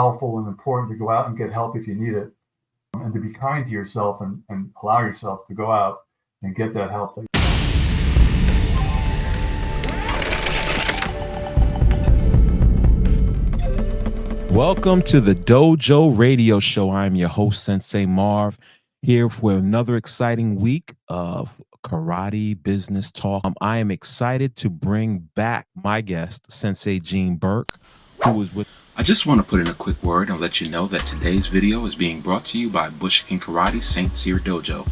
powerful and important to go out and get help if you need it, and to be kind to yourself and allow yourself to go out and get that help. Welcome to the Dojo Radio Show. I'm your host, Sensei Marv, here for another exciting week of karate business talk. I am excited to bring back my guest, Sensei Gene Burke, who is with. I just want to put in a quick word and let you know that today's video is being brought to you by Bushikin Karate St. Cyr Dojo.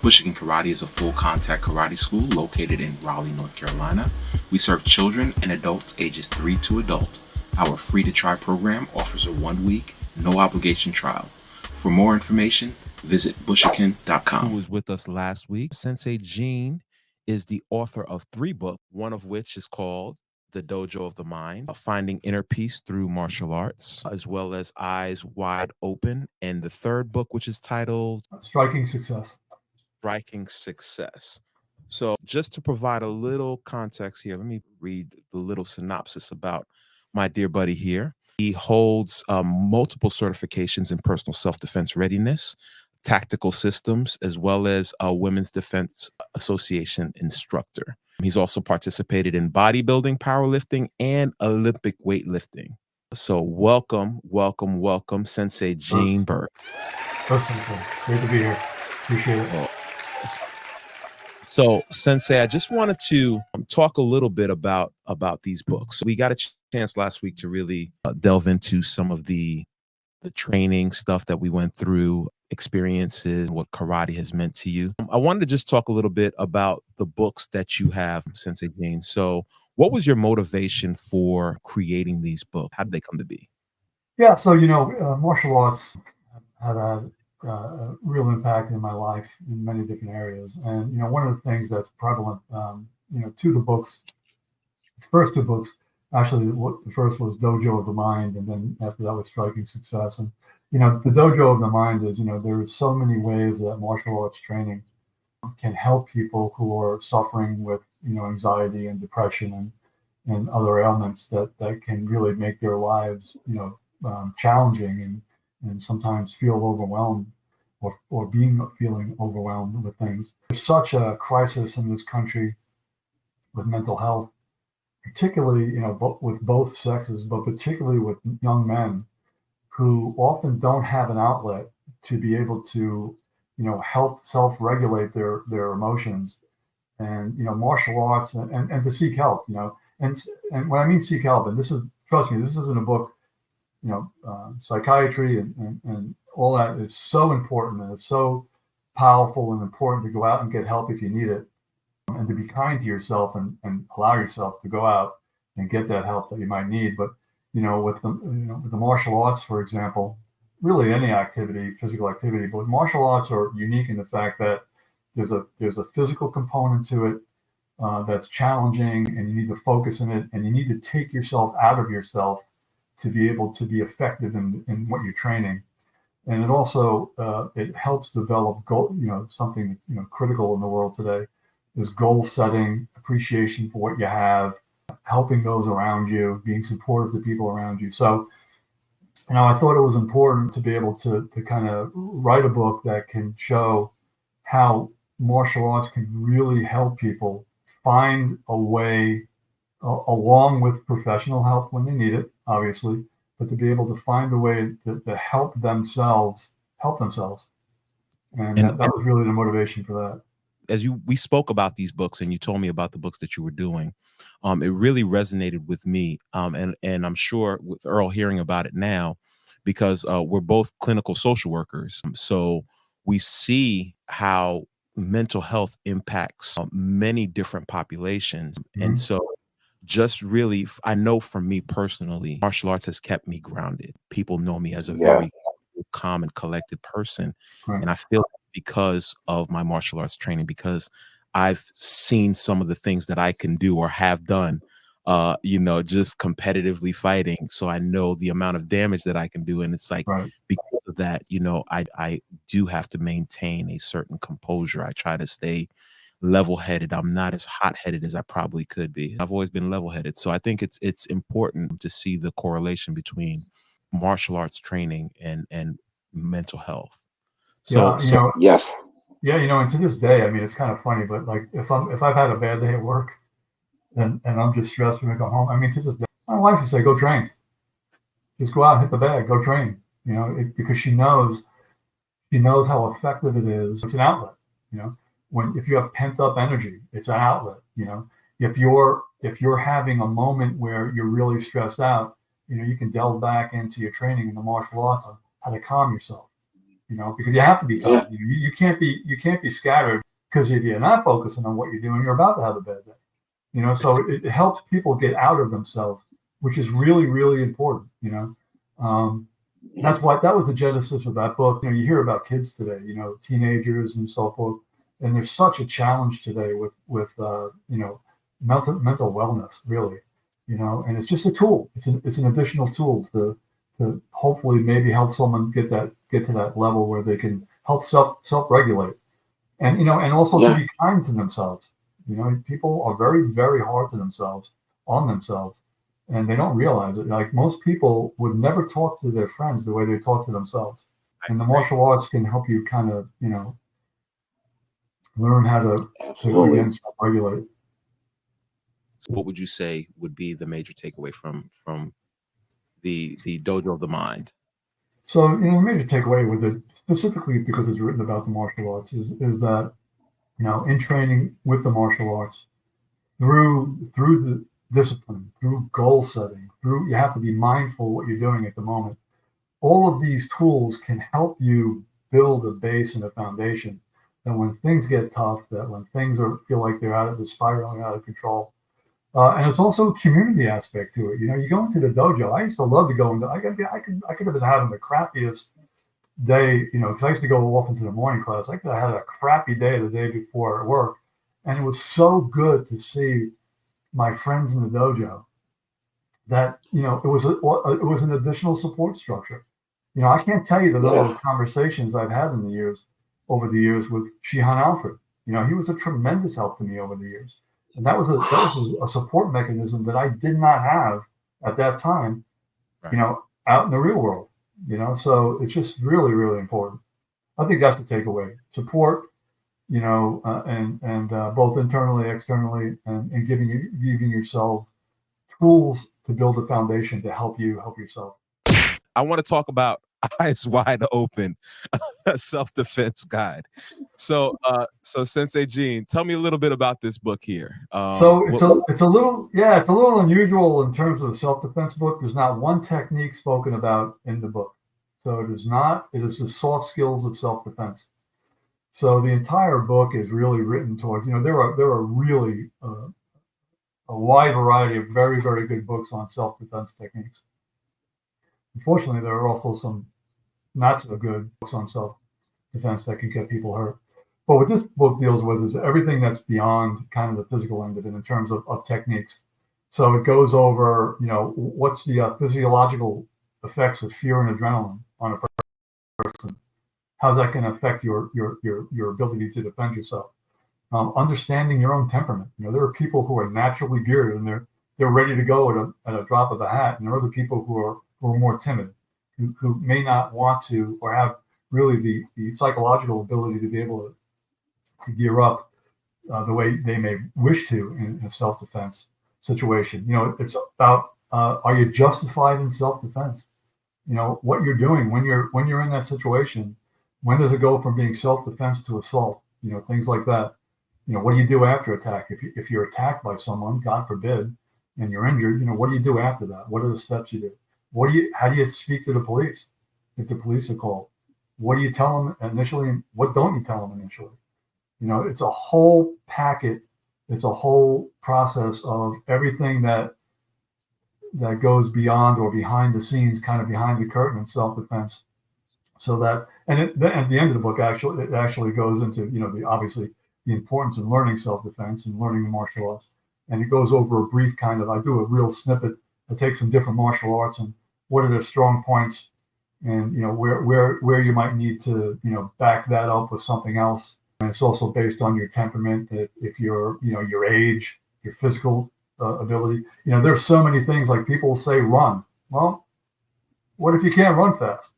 Bushikin Karate is a full contact karate school located in Raleigh, North Carolina. We serve children and adults ages 3 to adult. Our free to try program offers a 1-week, no obligation trial. For more information, visit bushikin.com. Who was with us last week. Sensei Gene is the author of 3 books, one of which is called The Dojo of the Mind, Finding Inner Peace Through Martial Arts, as well as Eyes Wide Open, and the 3rd book, which is titled Striking Success. Striking Success. So just to provide a little context here, let me read the little synopsis about my dear buddy here. He holds multiple certifications in personal self-defense readiness, tactical systems, as well as a Women's Defense Association instructor. He's also participated in bodybuilding, powerlifting, and Olympic weightlifting. So welcome, Sensei Gene Burke. Sensei. Great to be here. Appreciate it. So, Sensei, I just wanted to talk a little bit about these books. We got a chance last week to really delve into some of the training stuff that we went through, experiences, what karate has meant to you. I wanted to just talk a little bit about the books that you have, Sensei Gene. So what was your motivation for creating these books? How did they come to be? Yeah, so, martial arts had a real impact in my life in many different areas. And, one of the things that's prevalent, to the books, its first 2 books, actually, the first was Dojo of the Mind, and then after that was Striking Success. And, the Dojo of the Mind is, there are so many ways that martial arts training can help people who are suffering with, anxiety and depression and other ailments that can really make their lives, challenging and sometimes feel overwhelmed or feeling overwhelmed with things. There's such a crisis in this country with mental health, particularly, with both sexes, but particularly with young men who often don't have an outlet to be able to, help self-regulate their emotions and, martial arts and to seek help, and when I mean seek help, and trust me, this isn't a book, psychiatry and all that is so important, and it's so powerful and important to go out and get help if you need it, and to be kind to yourself and allow yourself to go out and get that help that you might need. But, with the martial arts, for example, really any activity, physical activity, but martial arts are unique in the fact that there's a physical component to it that's challenging, and you need to focus in it, and you need to take yourself out of yourself to be able to be effective in what you're training. And it also, it helps develop something, critical in the world today is goal setting, appreciation for what you have, helping those around you, being supportive to people around you. So, I thought it was important to be able to kind of write a book that can show how martial arts can really help people find a way, along with professional help when they need it, obviously, but to be able to find a way to help themselves. And that was really the motivation for that. As we spoke about these books and you told me about the books that you were doing, it really resonated with me. And I'm sure with Earl hearing about it now, because we're both clinical social workers. So we see how mental health impacts many different populations. Mm-hmm. And so just really, I know for me personally, martial arts has kept me grounded. People know me as a very calm and collected person. Right. And I feel because of my martial arts training, because I've seen some of the things that I can do or have done, just competitively fighting. So I know the amount of damage that I can do. And it's like, because of that, I do have to maintain a certain composure. I try to stay level-headed. I'm not as hot-headed as I probably could be. I've always been level-headed. So I think it's important to see the correlation between martial arts training and mental health. Yeah, Yes. Yeah, and to this day, I mean, it's kind of funny, but like if I've had a bad day at work and I'm just stressed when I go home, I mean, to this day, my wife would say, "Go train, just go out and hit the bag, go train," because she knows how effective it is. It's an outlet, if you have pent up energy, it's an outlet. If you're having a moment where you're really stressed out, you can delve back into your training in the martial arts on how to calm yourself. Because you have to be calm. You can't be scattered, because if you're not focusing on what you're doing, you're about to have a bad day. So it helps people get out of themselves, which is really, really important. That was the genesis of that book. You hear about kids today, teenagers and so forth, and there's such a challenge today with mental wellness, really, and it's just a tool. It's an additional tool to hopefully maybe help someone get to that level where they can help self-regulate, and also to be kind to themselves. People are very, very hard on themselves, and they don't realize it. Like, most people would never talk to their friends the way they talk to themselves, and the martial arts can help you kind of learn how to again self-regulate. So what would you say would be the major takeaway from the Dojo of the Mind? So, the major takeaway with it, specifically because it's written about the martial arts, is that, in training with the martial arts, through the discipline, through goal setting, you have to be mindful what you're doing at the moment. All of these tools can help you build a base and a foundation that when things get tough, that when things feel like they're spiraling out of control. And it's also a community aspect to it. You go into the dojo. I used to love to go into. I could have been having the crappiest day, because I used to go off into the morning class. I could have had a crappy day the day before at work, and it was so good to see my friends in the dojo. That it was an additional support structure. I can't tell you the number of conversations I've had over the years with Shihan Alfred. He was a tremendous help to me over the years. And that was a support mechanism that I did not have at that time, right. Out in the real world, so it's just really, really important. I think that's the takeaway: support, and both internally, externally, and giving yourself tools to build a foundation to help yourself. I want to talk about Eyes Wide Open, self-defense guide. So Sensei Gene, tell me a little bit about this book here. So it's a little unusual in terms of a self-defense book. There's not one technique spoken about in the book. So it is the soft skills of self-defense. So the entire book is really written towards, there are really a wide variety of very, very good books on self-defense techniques. Unfortunately, there are also some not so good books on self-defense that can get people hurt. But what this book deals with is everything that's beyond kind of the physical end of it in terms of techniques. So it goes over, what's the physiological effects of fear and adrenaline on a person. How's that going to affect your ability to defend yourself? Understanding your own temperament. There are people who are naturally geared and they're ready to go at a drop of a hat, and there are other people who are more timid, who may not want to or have really the psychological ability to be able to gear up the way they may wish to in a self-defense situation. It's about are you justified in self-defense? What you're doing when you're in that situation. When does it go from being self-defense to assault? Things like that. What do you do after attack? If you're attacked by someone, God forbid, and you're injured, what do you do after that? What are the steps you do? How do you speak to the police if the police are called? What do you tell them initially, and what don't you tell them initially? It's a whole packet. It's a whole process of everything that goes beyond or behind the scenes, kind of behind the curtain in self-defense. So that, and at the end of the book, it actually goes into, obviously the importance of learning self-defense and learning the martial arts. And it goes over a brief I do a real snippet. I take some different martial arts and what are their strong points, and where you might need to back that up with something else. And it's also based on your temperament, that if you're your age, your physical ability. There's so many things, like people say run. Well, what if you can't run fast?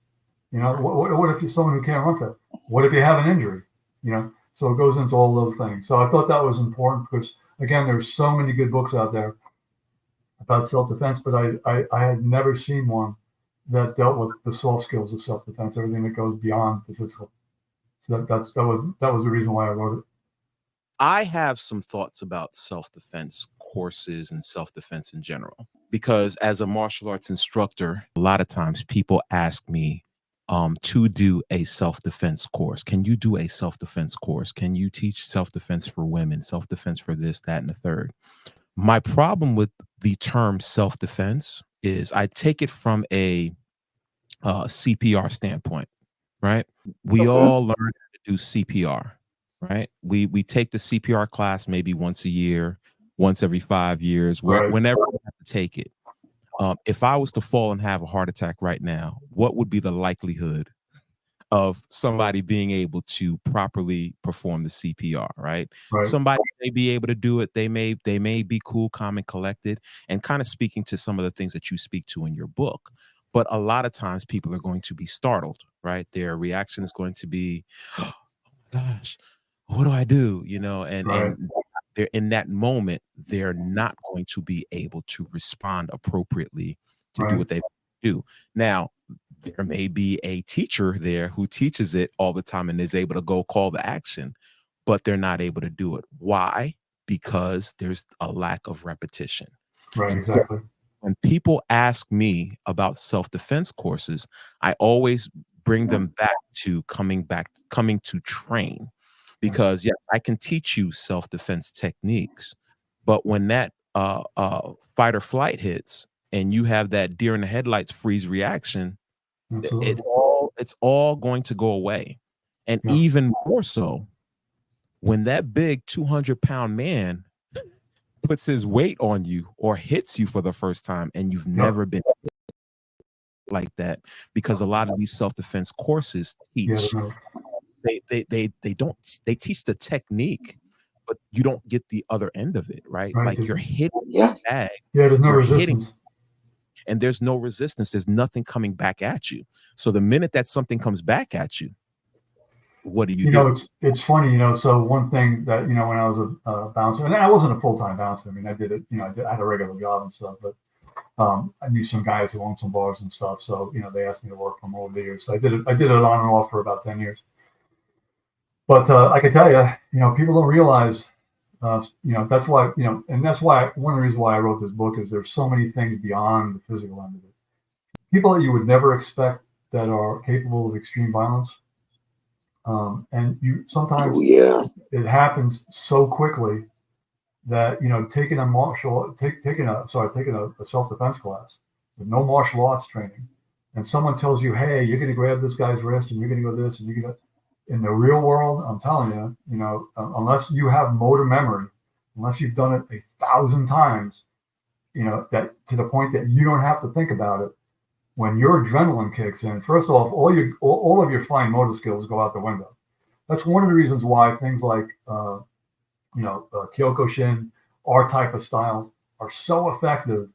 You know, what if you're someone who can't run fast? What if you have an injury? You know, so it goes into all those things. So I thought that was important because, again, there's so many good books out there about self-defense, but I had never seen one that dealt with the soft skills of self-defense, everything that goes beyond the physical. So that was the reason why I wrote it. I have some thoughts about self-defense courses and self-defense in general, because as a martial arts instructor, a lot of times people ask me to do a self-defense course. Can you do a self-defense course? Can you teach self-defense for women, self-defense for this, that, and the third? My problem with the term self-defense is I take it from a CPR standpoint, right? We all learn how to do CPR, right? We take the CPR class maybe once a year, once every 5 years, Right. whenever we have to take it. If I was to fall and have a heart attack right now, what would be the likelihood of somebody being able to properly perform the CPR, right? Right. Somebody may be able to do it. They may be cool, calm, and collected, and kind of speaking to some of the things that you speak to in your book. But a lot of times people are going to be startled, right? Their reaction is going to be, oh my gosh, what do I do? You know, Right. and they're in that moment, they're not going to be able to respond appropriately to do Right. what they do. Now, there may be a teacher there who teaches it all the time and is able to go call the action, but they're not able to do it. Why? Because there's a lack of repetition. Right. And Exactly. when people ask me about self-defense courses, I always bring them back to coming to train, because yes, I can teach you self-defense techniques, but when that fight or flight hits and you have that deer in the headlights freeze reaction, Absolutely. it's all going to go away. And Yeah. even more so when that big 200-pound man puts his weight on you or hits you for the first time and you've never been hit like that, because a lot of these self-defense courses teach Yeah. they teach the technique, but you don't get the other end of it, right? Right. Like you're hitting Yeah. the bag, There's no you're hitting, resistance. and there's no resistance. There's nothing coming back at you. So the minute that something comes back at you, what do you You do? know, it's funny, you know, so one thing that, you know, when I was a bouncer, and I wasn't a full-time bouncer. I mean, I did it, you know, I had a regular job and stuff, but I knew some guys who owned some bars and stuff. So, you know, they asked me to work from over the years. So I did it on and off for about 10 years. But I can tell you, you know, people don't realize, you know, that's why, you know, and that's why one of the reasons why I wrote this book is there's so many things beyond the physical end of it. People that you would never expect that are capable of extreme violence. And you sometimes it happens so quickly that, you know, taking a self-defense class with no martial arts training, and someone tells you, hey, you're going to grab this guy's wrist and you're going to go this and you're going to, in the real world, I'm telling you, you know, unless you have motor memory, unless you've done it 1,000 times, you know, that to the point that you don't have to think about it, when your adrenaline kicks in, first off, all of your fine motor skills go out the window. That's one of the reasons why things like, you know, Kyokushin, our type of styles are so effective,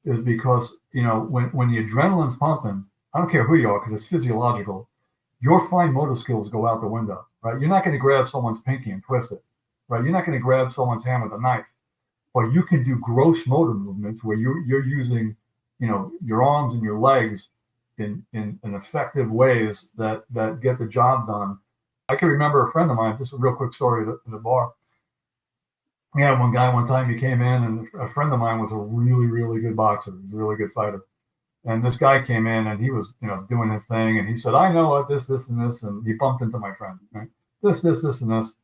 is because, you know, when the adrenaline's pumping, I don't care who you are, because it's physiological, your fine motor skills go out the window, right? You're not going to grab someone's pinky and twist it, right? You're not going to grab someone's hand with a knife, but you can do gross motor movements where you're using, you know, your arms and your legs in effective ways that get the job done. I can remember a friend of mine, this is a real quick story at the bar. We had one guy one time, he came in, and a friend of mine was a really, really good boxer. He was a really good fighter. And this guy came in and he was, you know, doing his thing. And he said, I know this, and this. And he bumped into my friend, right? This, and this.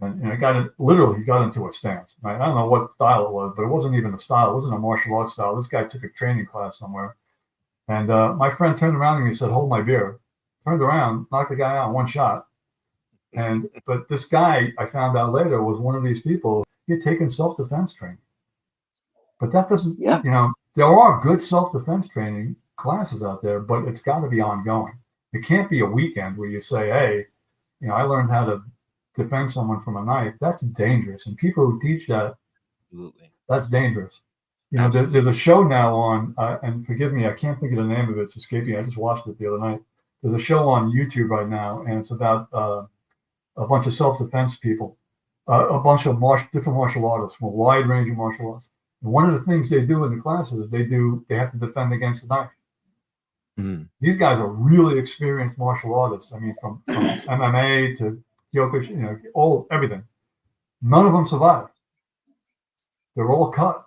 And he got into a stance, right? I don't know what style it was, but it wasn't even a style. It wasn't a martial arts style. This guy took a training class somewhere. And my friend turned around and he said, hold my beer. Turned around, knocked the guy out in one shot. But this guy, I found out later, was one of these people. He had taken self-defense training. But that doesn't, you know, there are good self-defense training classes out there, but it's got to be ongoing. It can't be a weekend where you say, hey, you know, I learned how to defend someone from a knife. That's dangerous. And people who teach that, Absolutely, that's dangerous. You know, Absolutely. there's a show now on, and forgive me, I can't think of the name of it. It's escaping. I just watched it the other night. There's a show on YouTube right now, and it's about a bunch of self-defense people, a bunch of different martial artists from a wide range of martial arts. And one of the things they do in the classes, they have to defend against the knife. Mhm. These guys are really experienced martial artists. I mean, from MMA to Kyokushin, you know, everything. None of them survive. They're all cut,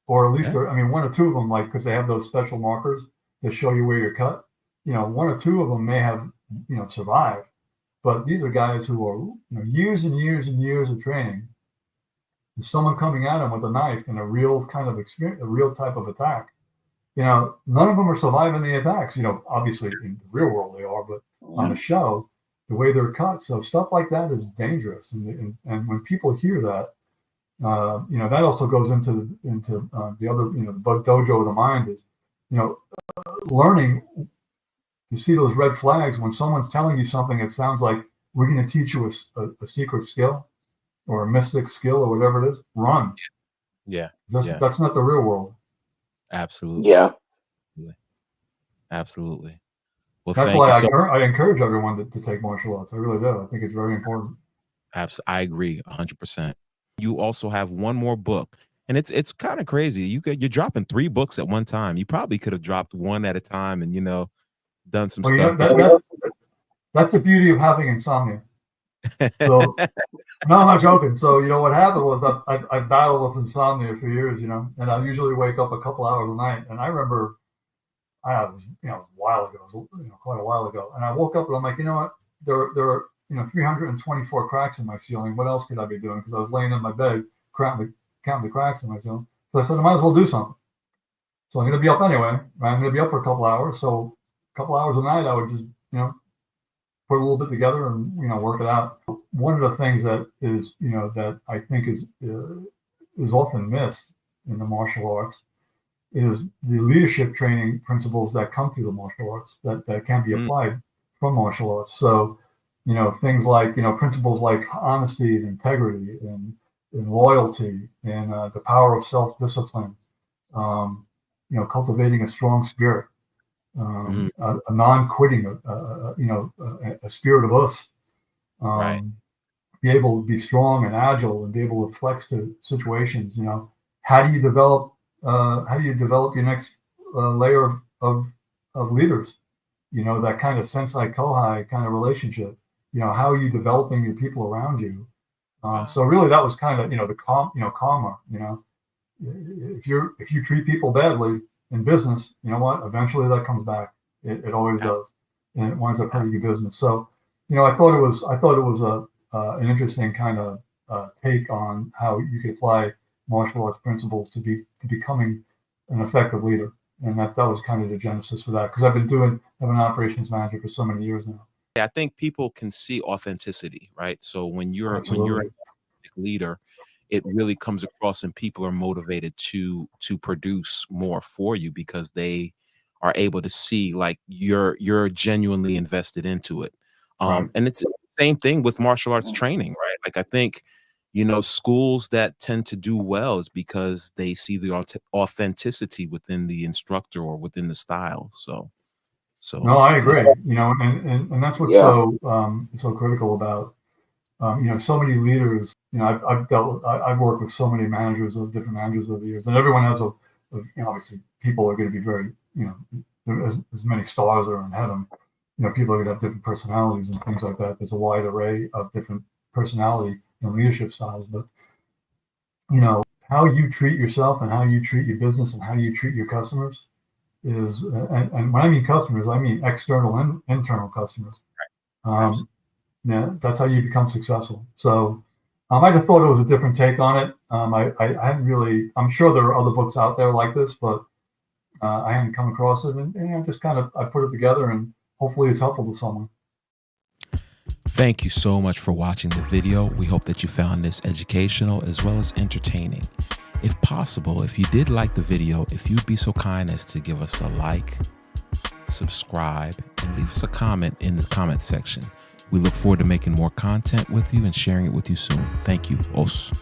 or at least Yeah. I mean, one or two of them, like, because they have those special markers that show you where you're cut. You know, one or two of them may have, you know, survived, but these are guys who are, you know, years and years and years of training. And someone coming at them with a knife and a real kind of experience, a real type of attack. You know, none of them are surviving the attacks. You know, obviously in the real world they are, but on the show, the way they're cut, so stuff like that is dangerous. And when people hear that, you know, that also goes into the other, you know, the dojo of the mind is, you know, learning to see those red flags when someone's telling you something. It sounds like we're going to teach you a secret skill or a mystic skill or whatever it is. Run. Yeah. That's not the real world. Absolutely. Yeah. Absolutely. Well, That's thank why you so I encourage everyone to take martial arts. I really do. I think it's very important. I agree 100%. You also have one more book, and it's kind of crazy. You're dropping 3 books at one time. You probably could have dropped one at a time and, you know, done some Well, you know, stuff. that's the beauty of having insomnia. So no, I'm not joking. So, you know, what happened was I battled with insomnia for years, you know, and I usually wake up a couple hours a night. And I remember I was, you know, a while ago, it was, you know, quite a while ago. And I woke up and I'm like, you know what? There are, you know, 324 cracks in my ceiling. What else could I be doing? Because I was laying in my bed counting the cracks in my ceiling. So I said, I might as well do something. So I'm going to be up anyway. Right? I'm going to be up for a couple hours. So a couple hours a night, I would just, you know, put a little bit together and, you know, work it out. One of the things that is, you know, that I think is often missed in the martial arts is the leadership training principles that come through the martial arts that can be applied from martial arts. So, you know, things like, you know, principles like honesty and integrity and loyalty and the power of self-discipline, you know, cultivating a strong spirit, a non-quitting, you know, a spirit of us, Right. be able to be strong and agile and be able to flex to situations. You know, how do you develop your next layer of leaders? You know, that kind of sensei kohai kind of relationship. You know, how are you developing your people around you? So really, that was kind of, you know, the karma. You know, if you treat people badly in business, you know what? Eventually, that comes back. It always does, and it winds up hurting your business. So, you know, I thought it was an interesting kind of take on how you could apply martial arts principles to becoming an effective leader, and that was kind of the genesis for that. Because I've been an operations manager for so many years now. I think people can see authenticity, right? So when you're Absolutely. a leader, it really comes across, and people are motivated to produce more for you because they are able to see like you're genuinely invested into it. Right. And it's the same thing with martial arts training, right? Like I think, you know, schools that tend to do well is because they see the authenticity within the instructor or within the style. So No, I agree. You know, and that's what's so critical about, you know, so many leaders. You know, I've worked with so many different managers over the years, and everyone has you know, obviously people are going to be very, you know, as many stars are in heaven. You know, people are going to have different personalities and things like that. There's a wide array of different personality and leadership styles, but you know, how you treat yourself and how you treat your business and how you treat your customers is, and when I mean customers, I mean external and internal customers. Yeah, that's how you become successful. So I just thought it was a different take on it. I hadn't really, I'm sure there are other books out there like this, but I hadn't come across it, and I just kind of, I put it together, and hopefully it's helpful to someone. Thank you so much for watching the video. We hope that you found this educational as well as entertaining. If possible, if you did like the video, if you'd be so kind as to give us a like, subscribe, and leave us a comment in the comment section. We look forward to making more content with you and sharing it with you soon. Thank you. Os.